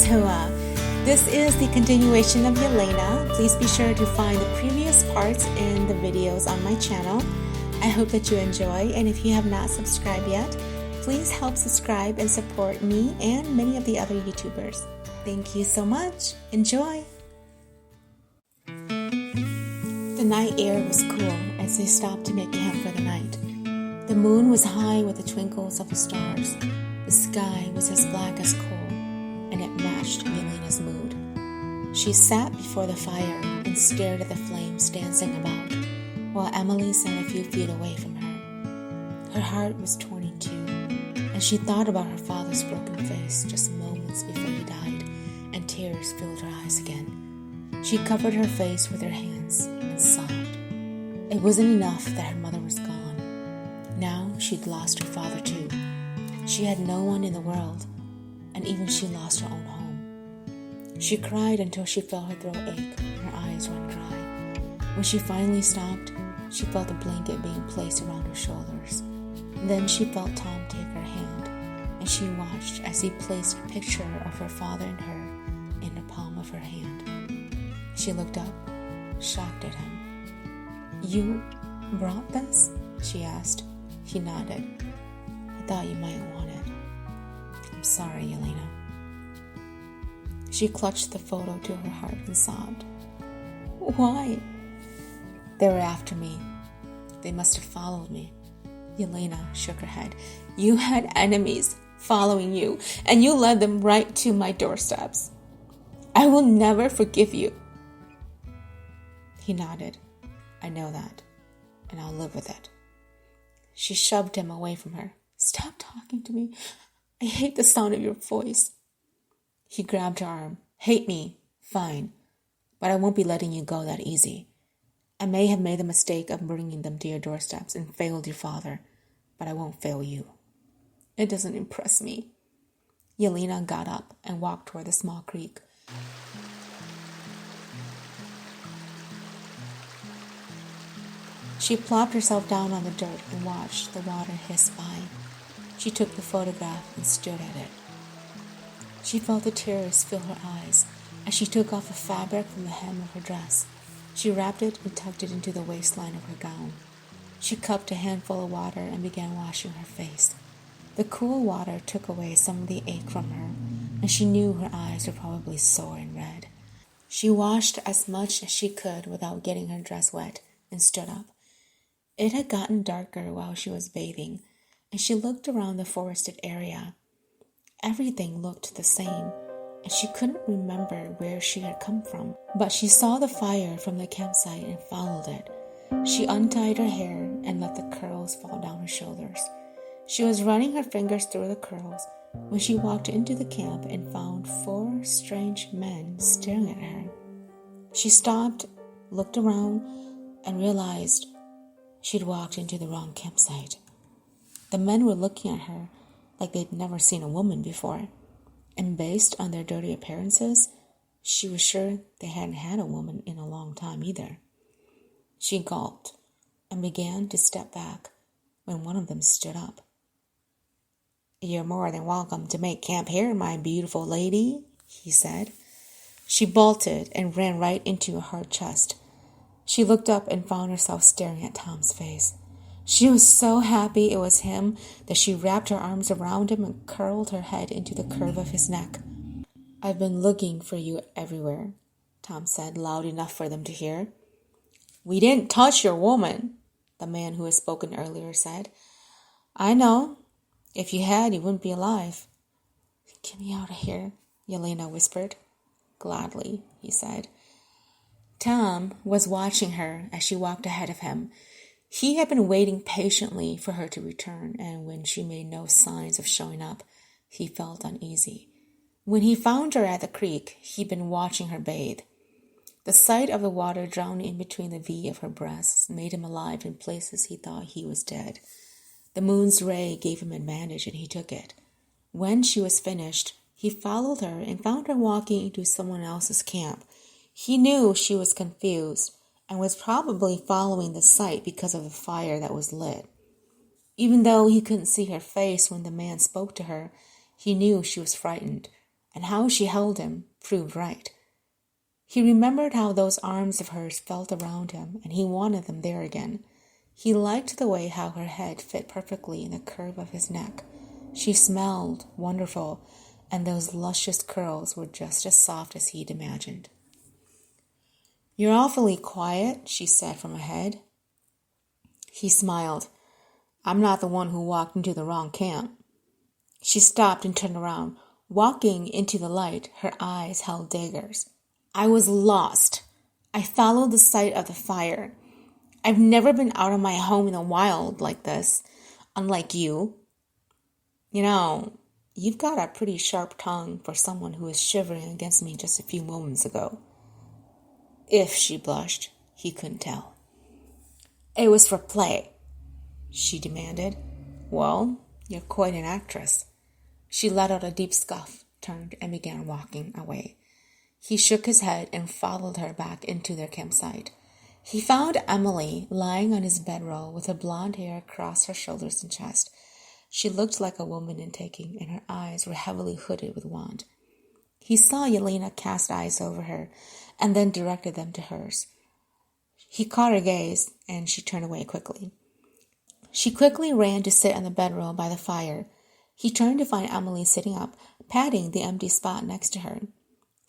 This is the continuation of Yelena. Please be sure to find the previous parts in the videos on my channel. I hope that you enjoy, and if you have not subscribed yet, please help subscribe and support me and many of the other YouTubers. Thank you so much. Enjoy! The night air was cool as they stopped to make camp for the night. The moon was high with the twinkles of the stars. The sky was as black as coal, and it matched Yelena's mood. She sat before the fire and stared at the flames dancing about, while Emily sat a few feet away from her. Her heart was torn in two, and she thought about her father's broken face just moments before he died, and tears filled her eyes again. She covered her face with her hands and sobbed. It wasn't enough that her mother was gone. Now she'd lost her father too. She had no one in the world, and even she lost her own home. She cried until she felt her throat ache and her eyes run dry. When she finally stopped, she felt a blanket being placed around her shoulders. Then she felt Tom take her hand, and she watched as he placed a picture of her father and her in the palm of her hand. She looked up, shocked at him. "You brought this?" she asked. He nodded. "I thought you might want it." "I'm sorry, Yelena." She clutched the photo to her heart and sobbed. "Why?" "They were after me. They must have followed me." Yelena shook her head. "You had enemies following you, and you led them right to my doorsteps. I will never forgive you." He nodded. "I know that, and I'll live with it." She shoved him away from her. "Stop talking to me. I hate the sound of your voice." He grabbed her arm. "Hate me? Fine. But I won't be letting you go that easy. I may have made the mistake of bringing them to your doorsteps and failed your father, but I won't fail you." "It doesn't impress me." Yelena got up and walked toward the small creek. She plopped herself down on the dirt and watched the water hiss by. She took the photograph and stared at it. She felt the tears fill her eyes as she took off the fabric from the hem of her dress. She wrapped it and tucked it into the waistline of her gown. She cupped a handful of water and began washing her face. The cool water took away some of the ache from her, and she knew her eyes were probably sore and red. She washed as much as she could without getting her dress wet and stood up. It had gotten darker while she was bathing, and she looked around the forested area. Everything looked the same, and she couldn't remember where she had come from. But she saw the fire from the campsite and followed it. She untied her hair and let the curls fall down her shoulders. She was running her fingers through the curls when she walked into the camp and found 4 strange men staring at her. She stopped, looked around, and realized she'd walked into the wrong campsite. The men were looking at her like they'd never seen a woman before, and based on their dirty appearances, she was sure they hadn't had a woman in a long time either. She gulped and began to step back when one of them stood up. "You're more than welcome to make camp here, my beautiful lady," he said. She bolted and ran right into a hard chest. She looked up and found herself staring at Tom's face. She was so happy it was him that she wrapped her arms around him and curled her head into the curve of his neck. "I've been looking for you everywhere," Tom said, loud enough for them to hear. "We didn't touch your woman," the man who had spoken earlier said. "I know. If you had, you wouldn't be alive." "Get me out of here," Yelena whispered. "Gladly," he said. Tom was watching her as she walked ahead of him. He had been waiting patiently for her to return, and when she made no signs of showing up, he felt uneasy. When he found her at the creek, he'd been watching her bathe. The sight of the water drowning in between the V of her breasts made him alive in places he thought he was dead. The moon's ray gave him advantage, and he took it. When she was finished, he followed her and found her walking into someone else's camp. He knew she was confused and was probably following the sight because of the fire that was lit. Even though he couldn't see her face when the man spoke to her, he knew she was frightened, and how she held him proved right. He remembered how those arms of hers felt around him, and he wanted them there again. He liked the way how her head fit perfectly in the curve of his neck. She smelled wonderful, and those luscious curls were just as soft as he'd imagined. "You're awfully quiet," she said from ahead. He smiled. "I'm not the one who walked into the wrong camp." She stopped and turned around. Walking into the light, her eyes held daggers. "I was lost. I followed the sight of the fire. I've never been out of my home in the wild like this, unlike you. You know, you've got a pretty sharp tongue for someone who was shivering against me just a few moments ago." If she blushed, he couldn't tell. "It was for play," she demanded. "Well, you're quite an actress." She let out a deep scoff, turned, and began walking away. He shook his head and followed her back into their campsite. He found Emily lying on his bedroll with her blonde hair across her shoulders and chest. She looked like a woman in taking, and her eyes were heavily hooded with wand. He saw Yelena cast eyes over her, and then directed them to hers. He caught her gaze, and she turned away quickly. She quickly ran to sit on the bedroll by the fire. He turned to find Emily sitting up, patting the empty spot next to her.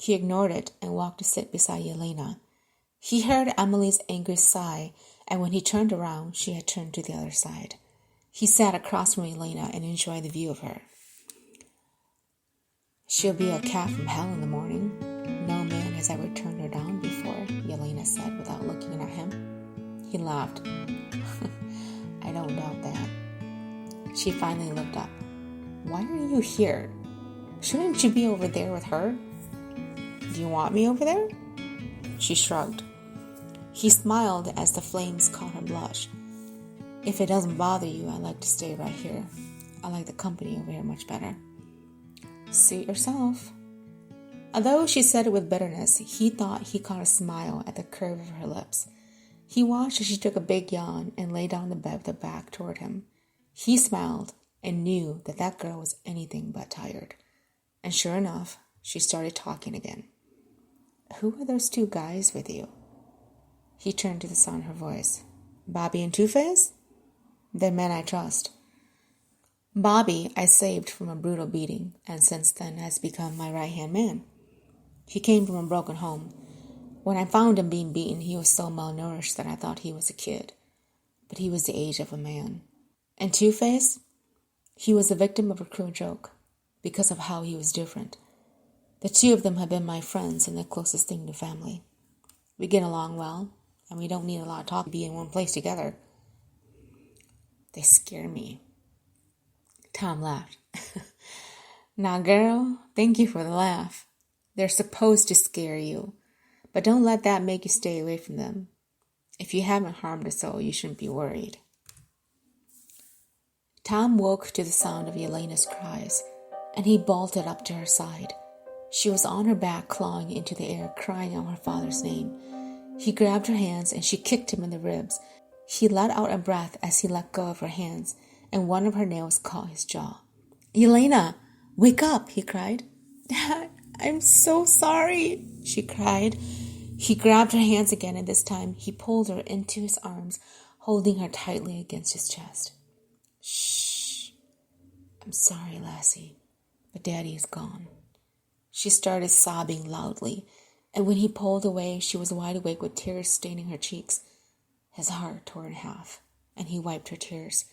He ignored it and walked to sit beside Yelena. He heard Emily's angry sigh, and when he turned around, she had turned to the other side. He sat across from Yelena and enjoyed the view of her. "She'll be a cat from hell in the morning. No man has ever turned her down before," Yelena said without looking at him. He laughed. "I don't doubt that." She finally looked up. "Why are you here? Shouldn't you be over there with her?" "Do you want me over there?" She shrugged. He smiled as the flames caught her blush. "If it doesn't bother you, I'd like to stay right here. I like the company over here much better." "Suit yourself." Although she said it with bitterness, he thought he caught a smile at the curve of her lips. He watched as she took a big yawn and lay down on the bed with her back toward him. He smiled and knew that that girl was anything but tired. And sure enough, she started talking again. "Who are those two guys with you?" He turned to the sound of her voice. "Bobby and Two-Face?" "They're men I trust." "Bobby I saved from a brutal beating, and since then has become my right-hand man. He came from a broken home. When I found him being beaten, he was so malnourished that I thought he was a kid. But he was the age of a man. And Two-Face? He was the victim of a cruel joke, because of how he was different. The two of them have been my friends and the closest thing to family. We get along well, and we don't need a lot of talk to be in one place together." "They scare me." Tom laughed. "Now, girl, thank you for the laugh. They're supposed to scare you, but don't let that make you stay away from them. If you haven't harmed a soul, you shouldn't be worried." Tom woke to the sound of Yelena's cries, and he bolted up to her side. She was on her back, clawing into the air, crying out her father's name. He grabbed her hands, and she kicked him in the ribs. He let out a breath as he let go of her hands, and one of her nails caught his jaw. "Yelena, wake up," he cried. "Dad, I'm so sorry," she cried. He grabbed her hands again, and this time he pulled her into his arms, holding her tightly against his chest. "Shh. I'm sorry, lassie, but Daddy is gone." She started sobbing loudly, and when he pulled away, she was wide awake with tears staining her cheeks. His heart tore in half, and he wiped her tears.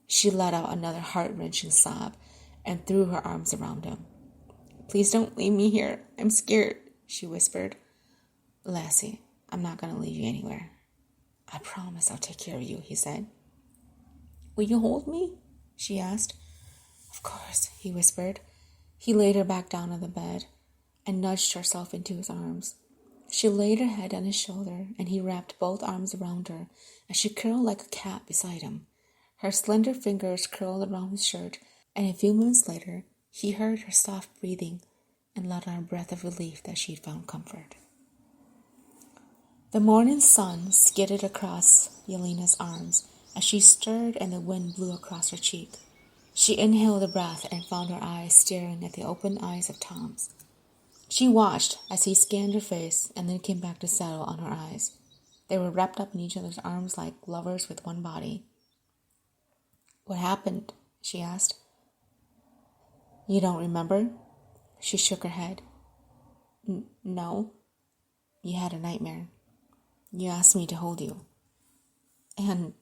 She let out another heart-wrenching sob and threw her arms around him. "Please don't leave me here. I'm scared," she whispered. "Lassie, I'm not going to leave you anywhere. I promise I'll take care of you," he said. "Will you hold me?" she asked. "Of course," he whispered. He laid her back down on the bed and nudged herself into his arms. She laid her head on his shoulder, and he wrapped both arms around her as she curled like a cat beside him. Her slender fingers curled around his shirt, and a few moments later, he heard her soft breathing and let out a breath of relief that she had found comfort. The morning sun skidded across Yelena's arms as she stirred and the wind blew across her cheek. She inhaled a breath and found her eyes staring at the open eyes of Tom's. She watched as he scanned her face and then came back to settle on her eyes. They were wrapped up in each other's arms like lovers with one body. "What happened?" she asked. "You don't remember?" She shook her head. No. You had a nightmare. You asked me to hold you. And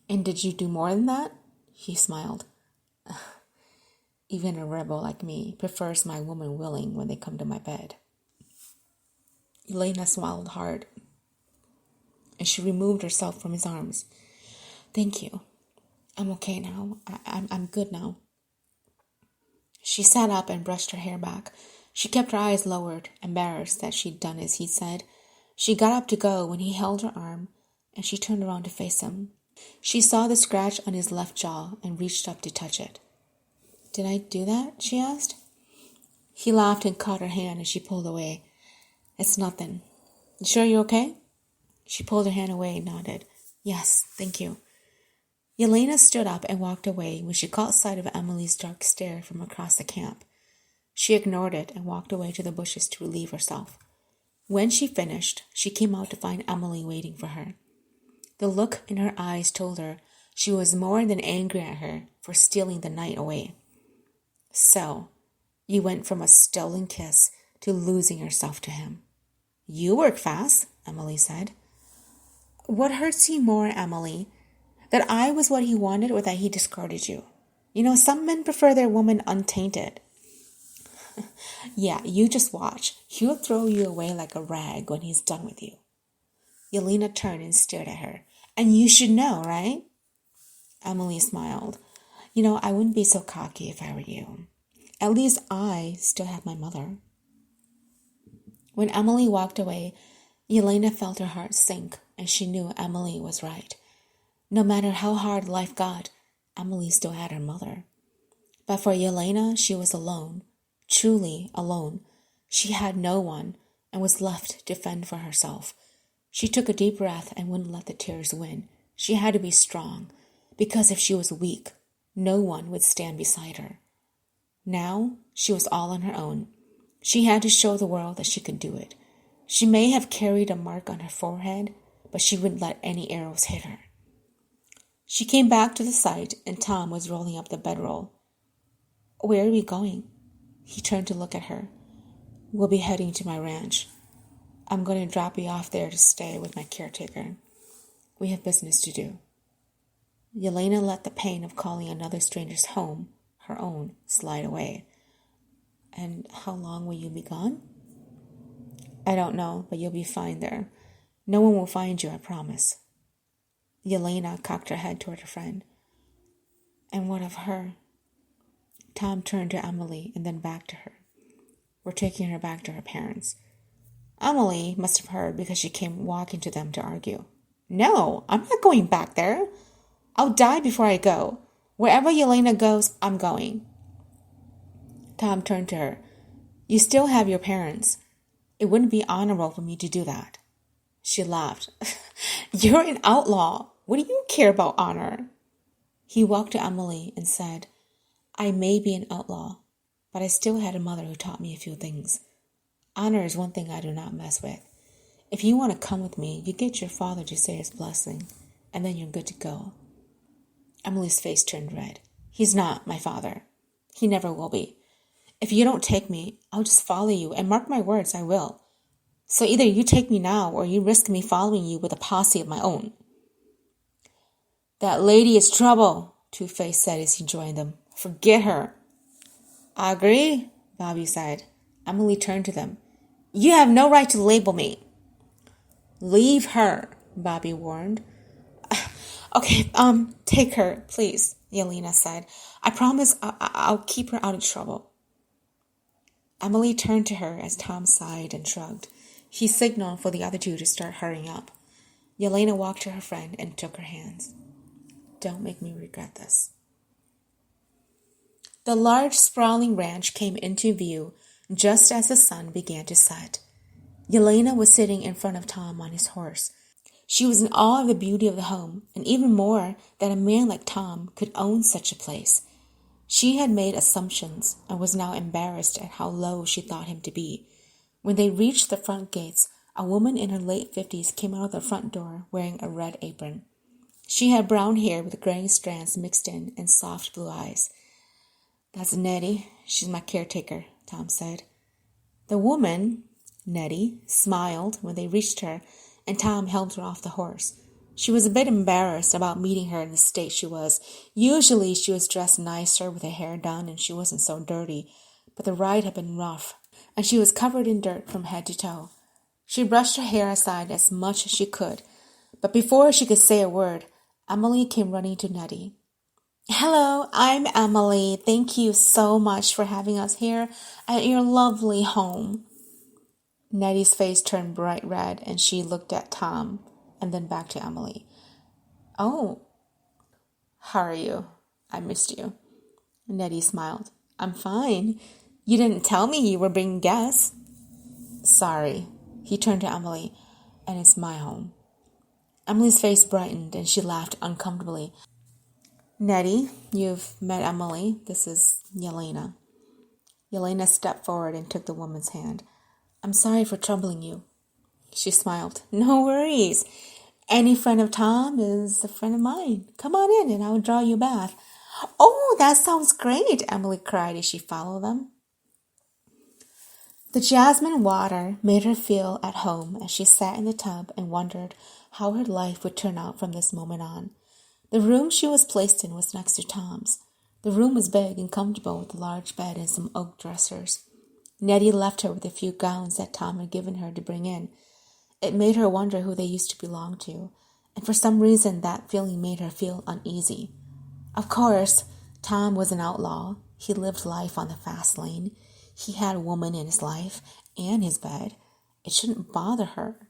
did you do more than that?" He smiled. "Even a rebel like me prefers my woman willing when they come to my bed." Yelena swallowed hard, and she removed herself from his arms. "Thank you. I'm okay now. I'm good now." She sat up and brushed her hair back. She kept her eyes lowered, embarrassed that she'd done as he said. She got up to go when he held her arm, and she turned around to face him. She saw the scratch on his left jaw and reached up to touch it. "Did I do that?" she asked. He laughed and caught her hand as she pulled away. "It's nothing. You sure you're okay?" She pulled her hand away and nodded. "Yes, thank you." Yelena stood up and walked away when she caught sight of Emily's dark stare from across the camp. She ignored it and walked away to the bushes to relieve herself. When she finished, she came out to find Emily waiting for her. The look in her eyes told her she was more than angry at her for stealing the night away. "So, you went from a stolen kiss to losing yourself to him." "You work fast," Emily said. "What hurts you more, Emily? That I was what he wanted or that he discarded you? You know, some men prefer their woman untainted." "Yeah, you just watch. He'll throw you away like a rag when he's done with you." Yelena turned and stared at her. "And you should know, right?" Emily smiled. "You know, I wouldn't be so cocky if I were you. At least I still have my mother." When Emily walked away, Yelena felt her heart sink, and she knew Emily was right. No matter how hard life got, Emily still had her mother. But for Yelena, she was alone, truly alone. She had no one and was left to fend for herself. She took a deep breath and wouldn't let the tears win. She had to be strong, because if she was weak, no one would stand beside her. Now, she was all on her own. She had to show the world that she could do it. She may have carried a mark on her forehead, but she wouldn't let any arrows hit her. She came back to the site, and Tom was rolling up the bedroll. "Where are we going?" He turned to look at her. "We'll be heading to my ranch. I'm going to drop you off there to stay with my caretaker. We have business to do." Yelena let the pain of calling another stranger's home her own slide away. "And how long will you be gone?" "I don't know, but you'll be fine there. No one will find you, I promise." Yelena cocked her head toward her friend. "And what of her?" Tom turned to Emily and then back to her. "We're taking her back to her parents." Emily must have heard because she came walking to them to argue. "No, I'm not going back there. I'll die before I go. Wherever Yelena goes, I'm going." Tom turned to her. "You still have your parents. It wouldn't be honorable for me to do that." She laughed. "You're an outlaw. What do you care about honor?" He walked to Emily and said, "I may be an outlaw, but I still had a mother who taught me a few things. Honor is one thing I do not mess with. If you want to come with me, you get your father to say his blessing, and then you're good to go." Emily's face turned red. "He's not my father. He never will be. If you don't take me, I'll just follow you, and mark my words, I will. So either you take me now, or you risk me following you with a posse of my own." "That lady is trouble," Two-Face said as he joined them. "Forget her." "I agree," Bobby said. Emily turned to them. "You have no right to label me." "Leave her," Bobby warned. Okay, take her, please," Yelena said. "I promise I'll keep her out of trouble." Emily turned to her as Tom sighed and shrugged. He signaled for the other two to start hurrying up. Yelena walked to her friend and took her hands. "Don't make me regret this." The large, sprawling ranch came into view just as the sun began to set. Yelena was sitting in front of Tom on his horse. She was in awe of the beauty of the home, and even more that a man like Tom could own such a place. She had made assumptions and was now embarrassed at how low she thought him to be. When they reached the front gates, a woman in her late 50s came out of the front door wearing a red apron. She had brown hair with gray strands mixed in and soft blue eyes. "That's Nettie. She's my caretaker," Tom said. The woman, Nettie, smiled when they reached her, and Tom helped her off the horse. She was a bit embarrassed about meeting her in the state she was. Usually she was dressed nicer with her hair done and she wasn't so dirty, but the ride had been rough, and she was covered in dirt from head to toe. She brushed her hair aside as much as she could, but before she could say a word, Emily came running to Nettie. "Hello, I'm Emily. Thank you so much for having us here at your lovely home." Nettie's face turned bright red, and she looked at Tom and then back to Emily. "Oh, how are you? I missed you." Nettie smiled. "I'm fine. You didn't tell me you were bringing guests." "Sorry." He turned to Emily. "And it's my home." Emily's face brightened, and she laughed uncomfortably. "Nettie, you've met Emily. This is Yelena." Yelena stepped forward and took the woman's hand. "I'm sorry for troubling you." She smiled. "No worries. Any friend of Tom is a friend of mine. Come on in and I'll draw you a bath." "Oh, that sounds great," Emily cried as she followed them. The jasmine water made her feel at home as she sat in the tub and wondered how her life would turn out from this moment on. The room she was placed in was next to Tom's. The room was big and comfortable with a large bed and some oak dressers. Nettie left her with a few gowns that Tom had given her to bring in. It made her wonder who they used to belong to, and for some reason that feeling made her feel uneasy. Of course, Tom was an outlaw. He lived life on the fast lane. He had a woman in his life and his bed. It shouldn't bother her.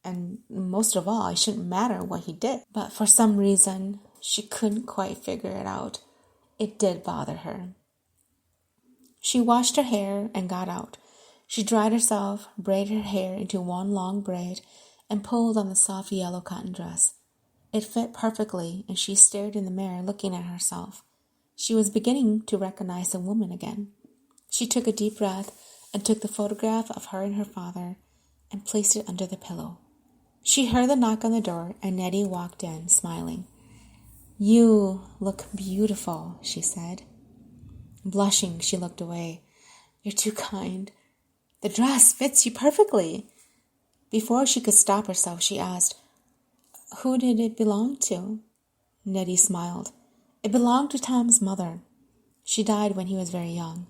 And most of all, it shouldn't matter what he did. But for some reason, she couldn't quite figure it out. It did bother her. She washed her hair and got out. She dried herself, braided her hair into one long braid, and pulled on the soft yellow cotton dress. It fit perfectly, and she stared in the mirror looking at herself. She was beginning to recognize the woman again. She took a deep breath and took the photograph of her and her father and placed it under the pillow. She heard the knock on the door, and Nettie walked in, smiling. "You look beautiful," she said. Blushing, she looked away. "You're too kind. The dress fits you perfectly." Before she could stop herself, she asked, "Who did it belong to?" Nettie smiled. "It belonged to Tom's mother. She died when he was very young."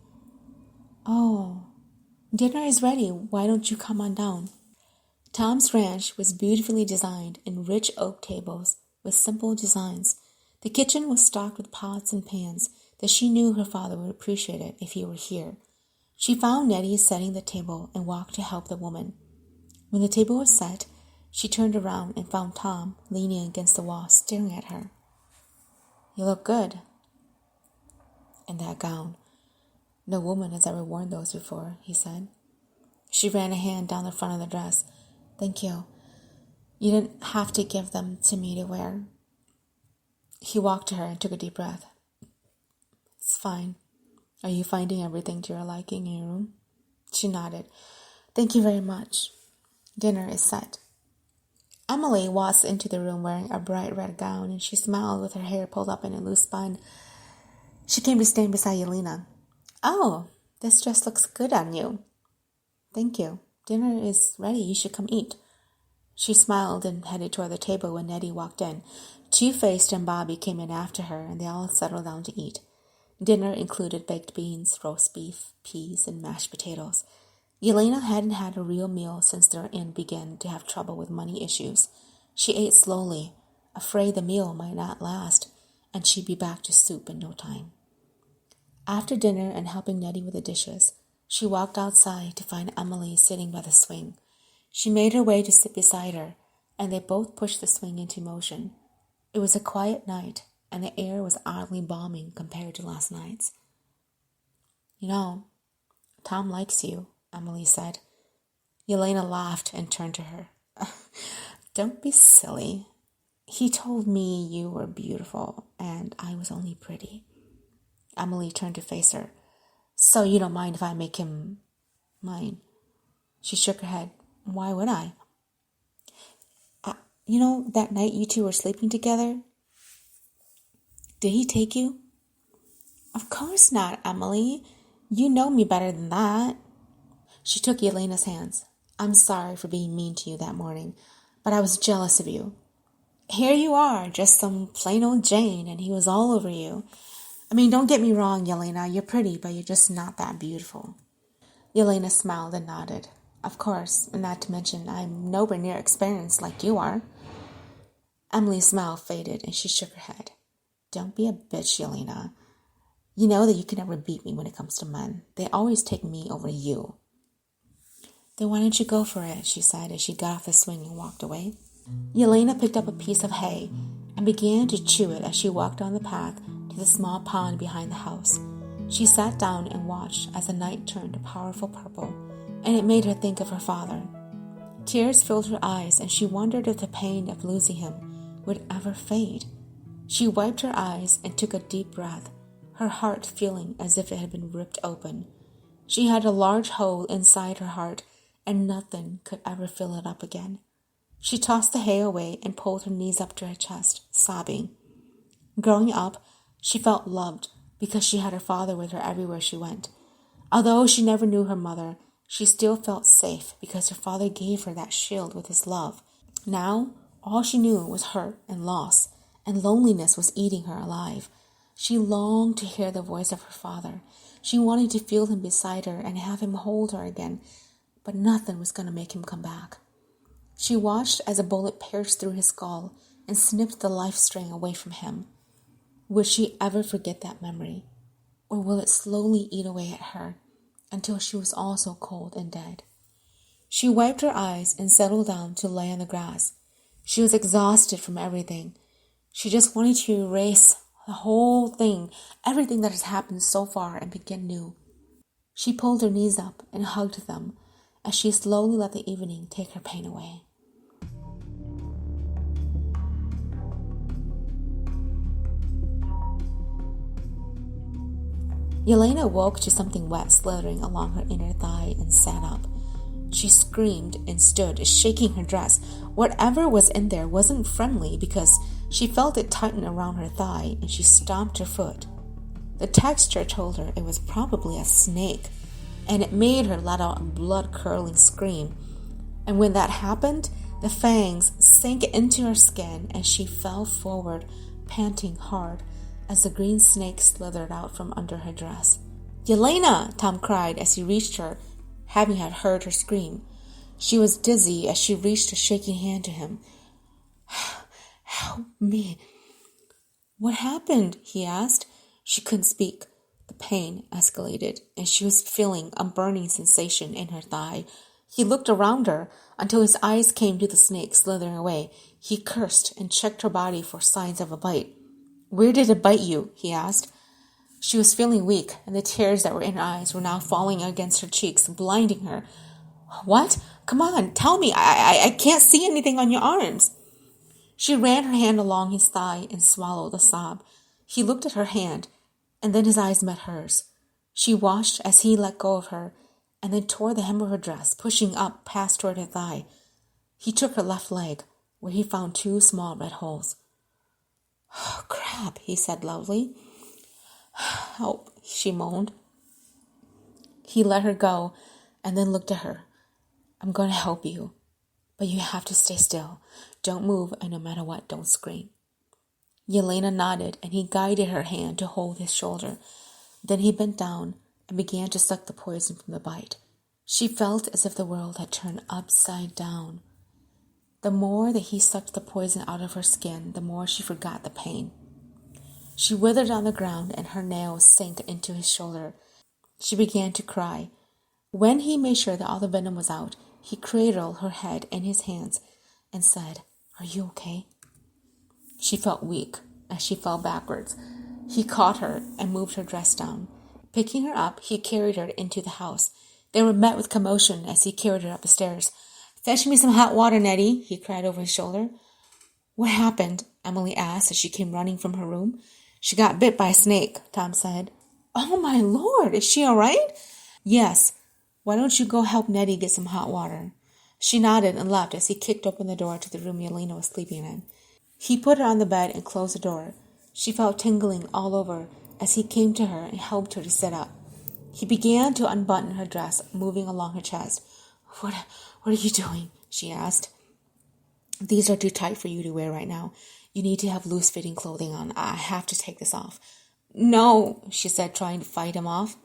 "Oh, dinner is ready. Why don't you come on down?" Tom's ranch was beautifully designed in rich oak tables with simple designs. The kitchen was stocked with pots and pans that she knew her father would appreciate it if he were here. She found Nettie setting the table and walked to help the woman. When the table was set, she turned around and found Tom leaning against the wall, staring at her. "You look good in that gown. No woman has ever worn those before," he said. She ran a hand down the front of the dress. "Thank you. You didn't have to give them to me to wear." He walked to her and took a deep breath. "It's fine. Are you finding everything to your liking in your room?" She nodded. "Thank you very much. Dinner is set." Emily walked into the room wearing a bright red gown, and she smiled with her hair pulled up in a loose bun. She came to stand beside Yelena. "Oh, this dress looks good on you." "Thank you. Dinner is ready. You should come eat." She smiled and headed toward the table when Nettie walked in. Two-Faced and Bobby came in after her, and they all settled down to eat. Dinner included baked beans, roast beef, peas, and mashed potatoes. Yelena hadn't had a real meal since their inn began to have trouble with money issues. She ate slowly, afraid the meal might not last, and she'd be back to soup in no time. After dinner and helping Nettie with the dishes, she walked outside to find Emily sitting by the swing. She made her way to sit beside her, and they both pushed the swing into motion. It was a quiet night, and the air was oddly balmy compared to last night's. "You know, Tom likes you," Emily said. Yelena laughed and turned to her. Don't be silly. He told me you were beautiful and I was only pretty. Emily turned to face her. So you don't mind if I make him mine? She shook her head. Why would I? That night you two were sleeping together? Did he take you? Of course not, Emily. You know me better than that. She took Yelena's hands. I'm sorry for being mean to you that morning, but I was jealous of you. Here you are, just some plain old Jane, and he was all over you. I mean, don't get me wrong, Yelena, you're pretty, but you're just not that beautiful. Yelena smiled and nodded. Of course, and not to mention, I'm nowhere near experienced like you are. Emily's smile faded, and she shook her head. Don't be a bitch, Yelena. You know that you can never beat me when it comes to men. They always take me over you. Then why don't you go for it, she said as she got off the swing and walked away. Yelena picked up a piece of hay and began to chew it as she walked down the path to the small pond behind the house. She sat down and watched as the night turned a powerful purple, and it made her think of her father. Tears filled her eyes, and she wondered if the pain of losing him would ever fade. She wiped her eyes and took a deep breath, her heart feeling as if it had been ripped open. She had a large hole inside her heart, and nothing could ever fill it up again. She tossed the hay away and pulled her knees up to her chest, sobbing. Growing up, she felt loved because she had her father with her everywhere she went. Although she never knew her mother, she still felt safe because her father gave her that shield with his love. Now, all she knew was hurt and loss, and loneliness was eating her alive. She longed to hear the voice of her father. She wanted to feel him beside her and have him hold her again, but nothing was going to make him come back. She watched as a bullet pierced through his skull and snipped the life string away from him. Would she ever forget that memory, or will it slowly eat away at her until she was also cold and dead? She wiped her eyes and settled down to lay on the grass. She was exhausted from everything. She just wanted to erase the whole thing, everything that has happened so far, and begin new. She pulled her knees up and hugged them as she slowly let the evening take her pain away. Yelena woke to something wet slithering along her inner thigh and sat up. She screamed and stood, shaking her dress. Whatever was in there wasn't friendly because she felt it tighten around her thigh, and she stomped her foot. The texture told her it was probably a snake, and it made her let out a blood-curdling scream. And when that happened, the fangs sank into her skin and she fell forward, panting hard, as the green snake slithered out from under her dress. "Yelena!" Tom cried as he reached her, having had heard her scream. She was dizzy as she reached a shaking hand to him. "Help me." "What happened?" he asked. She couldn't speak. The pain escalated, and she was feeling a burning sensation in her thigh. He looked around her until his eyes came to the snake slithering away. He cursed and checked her body for signs of a bite. "Where did it bite you?" he asked. She was feeling weak, and the tears that were in her eyes were now falling against her cheeks, blinding her. "What? Come on, tell me. I can't see anything on your arms." She ran her hand along his thigh and swallowed a sob. He looked at her hand, and then his eyes met hers. She watched as he let go of her, and then tore the hem of her dress, pushing up past toward her thigh. He took her left leg, where he found 2 small red holes. "Oh, crap," he said loudly. "Help," she moaned. He let her go and then looked at her. "I'm going to help you, but you have to stay still. Don't move, and no matter what, don't scream." Yelena nodded, and he guided her hand to hold his shoulder. Then he bent down and began to suck the poison from the bite. She felt as if the world had turned upside down. The more that he sucked the poison out of her skin, the more she forgot the pain. She withered on the ground, and her nails sank into his shoulder. She began to cry. When he made sure that all the venom was out, he cradled her head in his hands and said, "Are you okay?" She felt weak as she fell backwards. He caught her and moved her dress down. Picking her up, he carried her into the house. They were met with commotion as he carried her up the stairs. Fetch me some hot water, Nettie, he cried over his shoulder. What happened? Emily asked as she came running from her room. She got bit by a snake, Tom said. Oh, my Lord, is she all right? Yes. Why don't you go help Nettie get some hot water? She nodded and left as he kicked open the door to the room Yelena was sleeping in. He put her on the bed and closed the door. She felt tingling all over as he came to her and helped her to sit up. He began to unbutton her dress, moving along her chest. What are you doing? She asked. These are too tight for you to wear right now. You need to have loose-fitting clothing on. I have to take this off. No, she said, trying to fight him off.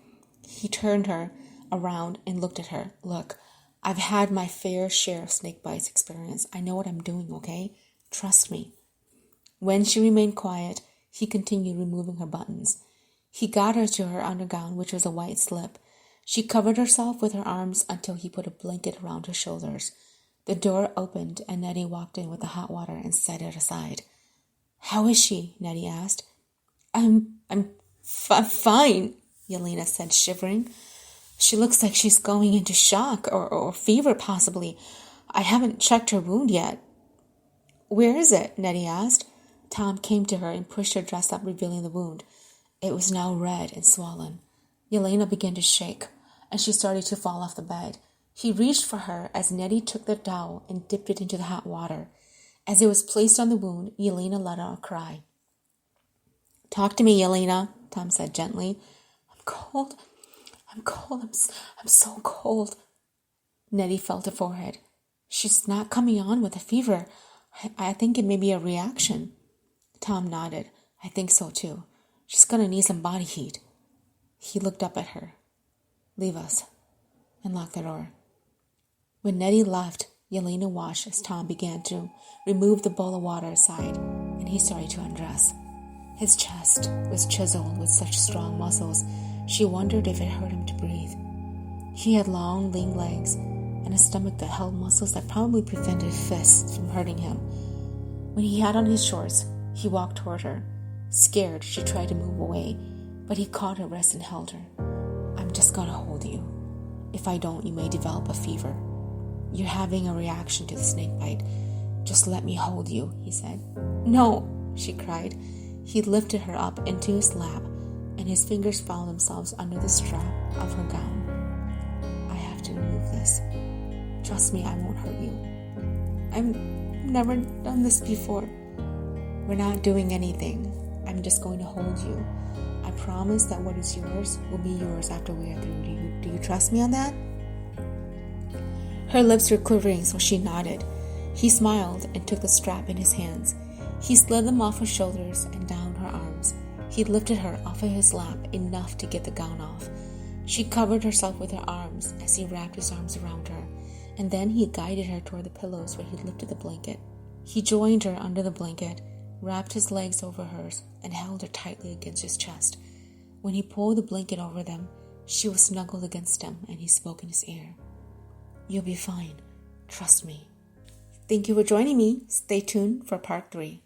He turned her around and looked at her. Look, I've had my fair share of snake bites experience. I know what I'm doing, okay? Trust me. When she remained quiet, he continued removing her buttons. He got her to her undergown, which was a white slip. She covered herself with her arms until he put a blanket around her shoulders. The door opened and Nettie walked in with the hot water and set it aside. How is she? Nettie asked. I'm fine, Yelena said, shivering. She looks like she's going into shock or fever, possibly. I haven't checked her wound yet. Where is it? Nettie asked. Tom came to her and pushed her dress up, revealing the wound. It was now red and swollen. Yelena began to shake, and she started to fall off the bed. He reached for her as Nettie took the towel and dipped it into the hot water. As it was placed on the wound, Yelena let out a cry. Talk to me, Yelena, Tom said gently. I'm cold. I'm so cold. Nettie felt her forehead. She's not coming on with a fever. I think it may be a reaction. Tom nodded. I think so too. She's going to need some body heat. He looked up at her. Leave us, and locked the door. When Nettie left, Yelena watched as Tom began to remove the bowl of water aside, and he started to undress. His chest was chiseled with such strong muscles, she wondered if it hurt him to breathe. He had long, lean legs and a stomach that held muscles that probably prevented fists from hurting him. When he had on his shorts, he walked toward her. Scared, she tried to move away, but he caught her wrist and held her. I'm just gonna hold you. If I don't, you may develop a fever. You're having a reaction to the snake bite. Just let me hold you, he said. No, she cried. He lifted her up into his lap, and his fingers found themselves under the strap of her gown. I have to remove this. Trust me, I won't hurt you. I've never done this before. We're not doing anything. I'm just going to hold you. I promise that what is yours will be yours after we are through. Do you trust me on that? Her lips were quivering, so she nodded. He smiled and took the strap in his hands. He slid them off her shoulders and down her arms. He lifted her off of his lap enough to get the gown off. She covered herself with her arms as he wrapped his arms around her, and then he guided her toward the pillows where he lifted the blanket. He joined her under the blanket, wrapped his legs over hers, and held her tightly against his chest. When he pulled the blanket over them, she was snuggled against him, and he spoke in his ear. You'll be fine. Trust me. Thank you for joining me. Stay tuned for part 3.